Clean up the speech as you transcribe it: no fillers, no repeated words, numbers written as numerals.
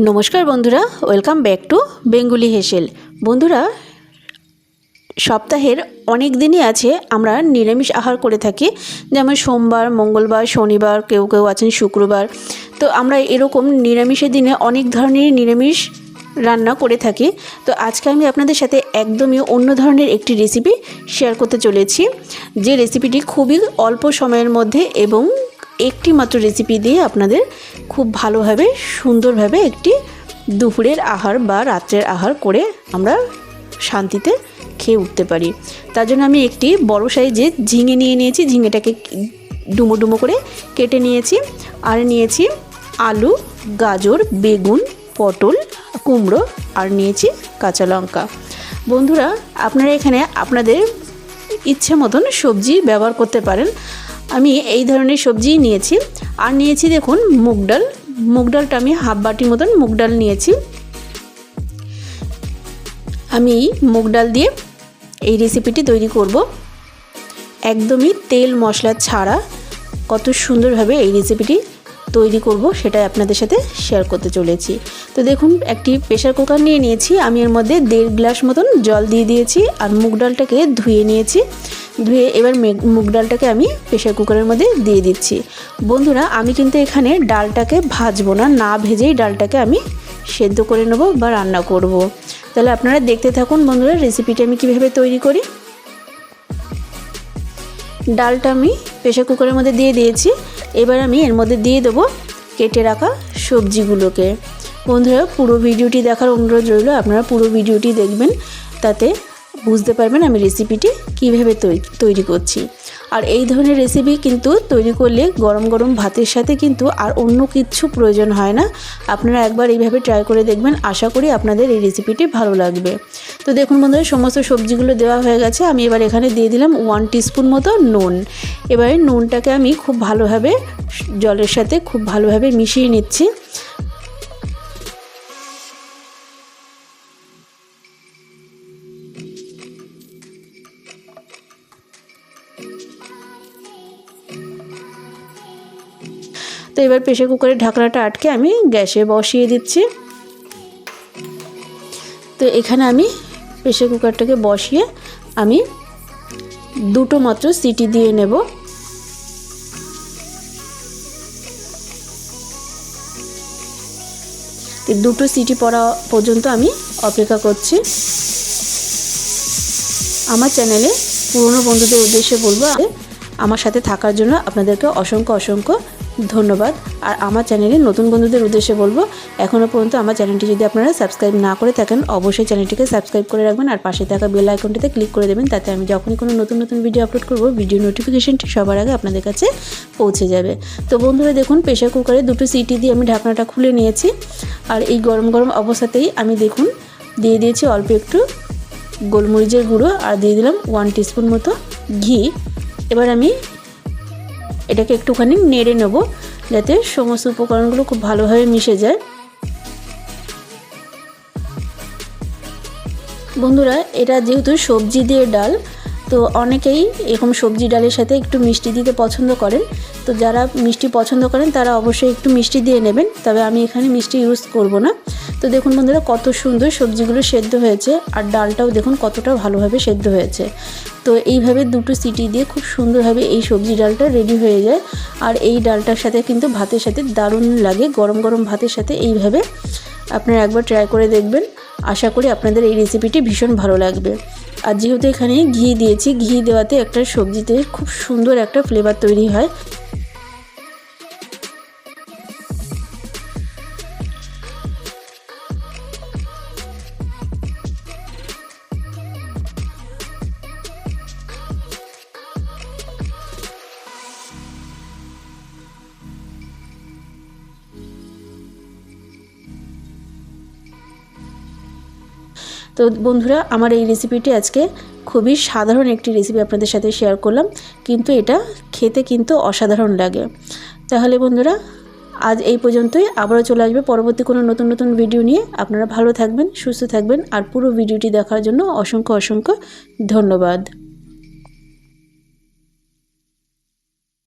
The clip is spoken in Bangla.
নমস্কার বন্ধুরা, ওয়েলকাম ব্যাক টু বেঙ্গলি হেসেল। বন্ধুরা, সপ্তাহের অনেক দিনই আছে আমরা নিরামিষ আহার করে থাকি, যেমন সোমবার, মঙ্গলবার, শনিবার, কেউ কেউ আছেন শুক্রবার। তো আমরা এরকম নিরামিষের দিনে অনেক ধরনের নিরামিষ রান্না করে থাকি। তো আজকে আমি আপনাদের সাথে একদমই অন্য ধরনের একটি রেসিপি শেয়ার করতে চলেছি, যে রেসিপিটি খুবই অল্প সময়ের মধ্যে এবং একটি মাত্র রেসিপি দিয়ে আপনাদের খুব ভালোভাবে সুন্দরভাবে একটি দুপুরের আহার বা রাত্রের আহার করে আমরা শান্তিতে খেয়ে উঠতে পারি। তার জন্য আমি একটি বড় সাইজের ঝিঙে নিয়ে নিয়েছি, ঝিঙেটাকে ডুমো ডুমো করে কেটে নিয়েছি। আর নিয়েছি আলু, গাজর, বেগুন, পটল, কুমড়ো, আর নিয়েছি কাঁচা লঙ্কা। বন্ধুরা, আপনারা এখানে আপনাদের ইচ্ছে মতন সবজি ব্যবহার করতে পারেন। আমি এই ধরনের সবজি নিয়েছি। আর নিয়েছি দেখুন মুগ ডাল। মুগ ডালটা আমি হাফ বাটি মতন মুগ ডাল নিয়েছি। আমি মুগ ডাল দিয়ে এই রেসিপিটি তৈরি করব, একদমই তেল মশলা ছাড়া। কত সুন্দরভাবে এই রেসিপিটি তৈরি করব সেটাই আপনাদের সাথে শেয়ার করতে চলেছি। তো দেখুন, একটি প্রেসার কুকার নিয়ে নিয়েছি। আমি এর মধ্যে 1.5 গ্লাস মতন জল দিয়ে দিয়েছি আর মুগ ডালটাকে ধুয়ে নিয়েছি। ধুয়ে এবার মুগ ডালটাকে আমি প্রেসার কুকারের মধ্যে দিয়ে দিচ্ছি। বন্ধুরা, আমি কিন্তু এখানে ডালটাকে ভাজবো না, না ভেজেই ডালটাকে আমি সেদ্ধ করে নেব বা রান্না করব। তাহলে আপনারা দেখতে থাকুন বন্ধুরা, রেসিপিটা আমি কীভাবে তৈরি করি। ডালটা আমি প্রেসার কুকারের মধ্যে দিয়ে দিয়েছি। এবার আমি এর মধ্যে দিয়ে দেবো কেটে রাখা সবজিগুলোকে। বন্ধুরা, পুরো ভিডিওটি দেখার অনুরোধ রইল, আপনারা পুরো ভিডিওটি দেখবেন, তাতে বুঝতে পারবেন আমি রেসিপিটি কীভাবে তৈরি করছি। আর এই ধরনের রেসিপি কিন্তু তৈরি করলে গরম গরম ভাতের সাথে কিন্তু আর অন্য কিছু প্রয়োজন হয় না। আপনারা একবার এইভাবে ট্রাই করে দেখবেন, আশা করি আপনাদের এই রেসিপিটি ভালো লাগবে। তো দেখুন বন্ধুরা, সমস্ত সবজিগুলো দেওয়া হয়ে গেছে। আমি এবার এখানে দিয়ে দিলাম 1 টিস্পুন মতো নুন। এবারে নুনটাকে আমি খুব ভালোভাবে জলের সাথে খুব ভালোভাবে মিশিয়ে নিচ্ছি। তো এবার প্রেসার কুকারের ঢাকনাটা আটকে আমি গ্যাসে বসিয়ে দিচ্ছি। তো এখানে আমি প্রেসার কুকারটাকে বসিয়ে আমি 2টো মাত্র সিটি দিয়ে নেব। তো 2টো সিটি পড়া পর্যন্ত আমি অপেক্ষা করছি। আমার চ্যানেলে পুরনো বন্ধুদের উদ্দেশ্যে বলবো, আমার সাথে থাকার জন্য আপনাদেরকে অসংখ্য অসংখ্য ধন্যবাদ। আর আমার চ্যানেলে নতুন বন্ধুদের উদ্দেশ্যে বলবো, এখনও পর্যন্ত আমার চ্যানেলটি যদি আপনারা সাবস্ক্রাইব না করে থাকেন, অবশ্যই চ্যানেলটিকে সাবস্ক্রাইব করে রাখবেন আর পাশে থাকা বেল আইকনটিতে ক্লিক করে দেবেন, তাতে আমি যখনই কোনো নতুন নতুন ভিডিও আপলোড করব, ভিডিও নোটিফিকেশনটি সবার আগে আপনাদের কাছে পৌঁছে যাবে। তো বন্ধুরা দেখুন, প্রেসার কুকারে 2টো সিটি দিয়ে আমি ঢাকনাটা খুলে নিয়েছি। আর এই গরম গরম অবস্থাতেই আমি দেখুন দিয়ে দিয়েছি অল্প একটু গোলমরিচের গুঁড়ো আর দিয়ে দিলাম 1 টিস্পুন মতো ঘি। এবার আমি এটাকে একটুখানি নেড়ে নেব, যাতে সমস্ত উপকরণগুলো খুব ভালোভাবে মিশে যায়। বন্ধুরা, এটা যেহেতু সবজি দিয়ে ডাল, তো অনেকেই এরকম সবজি ডালের সাথে একটু মিষ্টি দিতে পছন্দ করেন। তো যারা মিষ্টি পছন্দ করেন তারা অবশ্যই একটু মিষ্টি দিয়ে নেবেন, তবে আমি এখানে মিষ্টি ইউজ করব না। তো দেখুন বন্ধুরা, কত সুন্দর সবজিগুলো সেদ্ধ হয়েছে আর ডালটাও দেখুন কতটা ভালোভাবে সেদ্ধ হয়েছে। তো এইভাবে 2টো সিটি দিয়ে খুব সুন্দরভাবে এই সবজি ডালটা রেডি হয়ে যায়। আর এই ডালটার সাথে কিন্তু ভাতের সাথে দারুণ লাগে, গরম গরম ভাতের সাথে। এইভাবে আপনারা একবার ট্রাই করে দেখবেন, আশা করি আপনাদের এই রেসিপিটি ভীষণ ভালো লাগবে। আর যেহেতু এখানে ঘি দিয়েছি, ঘি দেওয়াতে একটা সবজিতে খুব সুন্দর একটা ফ্লেভার তৈরি হয়। তো বন্ধুরা, আমার এই রেসিপিটি আজকে খুবই সাধারণ একটি রেসিপি আপনাদের সাথে শেয়ার করলাম, কিন্তু এটা খেতে কিন্তু অসাধারণ লাগে। তাহলে বন্ধুরা, আজ এই পর্যন্তই। আবারও চলে আসবে পরবর্তী কোনো নতুন নতুন ভিডিও নিয়ে। আপনারা ভালো থাকবেন, সুস্থ থাকবেন আর পুরো ভিডিওটি দেখার জন্য অসংখ্য অসংখ্য ধন্যবাদ।